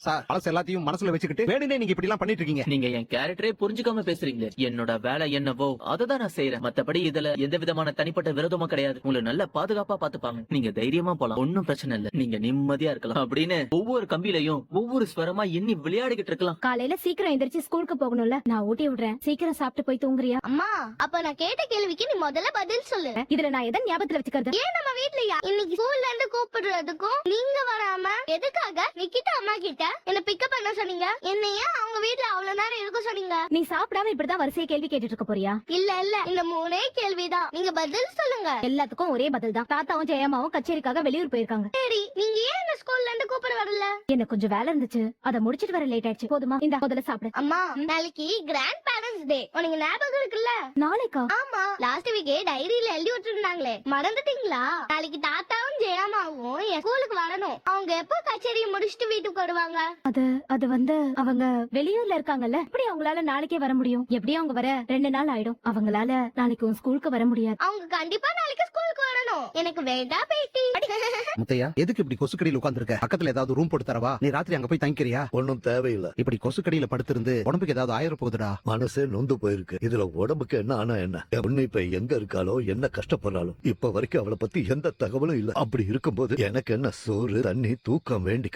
Sir பழச எல்லாத்தையும் மனசுல வச்சுக்கிட்டு வேணுனே நீங்க இப்படி எல்லாம் பண்ணிட்டு இருக்கீங்க. நீங்க என் கேரக்டரே புரிஞ்சுக்காம பேசுறீங்களே. என்னோட வேலை என்னவோ அததான் நான் செய்யறேன். மத்தபடி இதுல எந்த விதமான தனிப்பட்ட விரோதமும் கிடையாது. உங்களை நல்ல பாதுகாப்பா பாத்துப்பாங்க. நீங்க தைரியமா போலாம், ஒன்னும் பிரச்சனை இல்ல. நீங்க நிம்மதியா இருக்கலாம் அப்படின்னு ஒவ்வொரு கம்பியிலையும் ஒவ்வொரு ஸ்வரமா எண்ணி விளையாடிக்கிட்டு இருக்கலாம். காலையில சீக்கிரம் எந்திரிச்சு ஸ்கூலுக்கு போகணும்ல, நான் ஊட்டி விடுறேன். சீக்கிரம் சாப்பிட்டு போய் தூங்குறியா? அம்மா, அப்ப நான் கேட்ட கேள்விக்கு நீ முதல்ல பதில் சொல்லு. இதுல நான் எதை ஞாபகத்துல வச்சுக்கிறது? ஏன் நம்ம வீட்லயா இன்னைக்கு ஸ்கூல்ல இருந்து கூப்பிடுறதுக்கும் நீங்க வராம எதுக்காக நிக்கிட்ட அம்மா கிட்ட என்ன பிக்கப் பண்ண சொன்னீங்க? என்ன ஏன் அவங்க வீட்ல அவ்வளவு நேரம் இருக்க சொன்னீங்க? நீ சாப்பிடாம இப்படிதான் வரிசையா கேள்வி கேட்டுட்டு இருக்க போறியா? இல்ல இல்ல, இந்த மூணே கேள்விதான். நீங்க பதில் சொல்லுங்க. எல்லாத்துக்கும் ஒரே பதில் தான். தாத்தாவும் ஜெயமாவும் கச்சேரிக்காக வெளியூர் போயிருக்காங்க. சரி, நீங்க ஏன் என்ன ஸ்கூல்ல இருந்து கூப்பிட வரல? எனக்கு கொஞ்சம் வேலை இருந்துச்சு, அதை முடிச்சிட்டு வர லேட் ஆயிடுச்சு. போதுமா? இந்த முதல்ல சாப்பிடு. அம்மா, நாளைக்கு கிராண்ட் பேரண்ட்ஸ் டே. உனக்கு ஞாபகம் இருக்குல்ல? நாளைக்கா? ஆமா, லாஸ்ட் வீக்கே டைரியில எழுதி விட்டுருந்தாங்களே, மறந்துட்டீங்களா? நாளைக்கு தாத்தாவும் ஜெயமாவும் என் ஸ்கூலுக்கு வரணும். அவங்க எப்போ கச்சேரியை முடிச்சிட்டு வீட்டுக்கு வருவாங்க? அது வந்து அவங்க வெளியூர்ல இருக்காங்கல்ல. எப்படி அவங்களால நாளைக்கே வர முடியும்? எப்படியும் அவங்க வர 2 நாள் ஆயிடும். அவங்களால நாளைக்கு உன் ஸ்கூலுக்கு வர முடியாது. அவங்க கண்டிப்பா நாளைக்கு ஸ்கூலுக்கு வரணும். எனக்கு வேண்டாம் பேட்டி. முத்தையா, எதுக்கு இப்படி கொசுக்கடியில உட்கார்ந்திருக்க? பக்கத்துல ஏதாவது ரூம் போட்டு தரவா? நீ ராத்திரி அங்க போய் தங்கிக்கிறியா? ஒன்னும் தேவையில்ல. இப்படி கொசுக்கடியில படுத்திருந்து உடம்புக்கு ஏதாவது ஆயிர போகுதுடா. மனசே நொந்து போயிருக்கு. இதுல உடம்புக்கு என்ன ஆனா என்ன? என் பொண்ணு இப்ப எங்க இருக்காளோ, என்ன கஷ்டப்படுறாளோ, இப்ப வரைக்கும் அவளை பத்தி எந்த தகவலும் இல்ல. அப்படி இருக்கும்போது எனக்கு என்ன சோறு தண்ணி தூக்கம் வேண்டி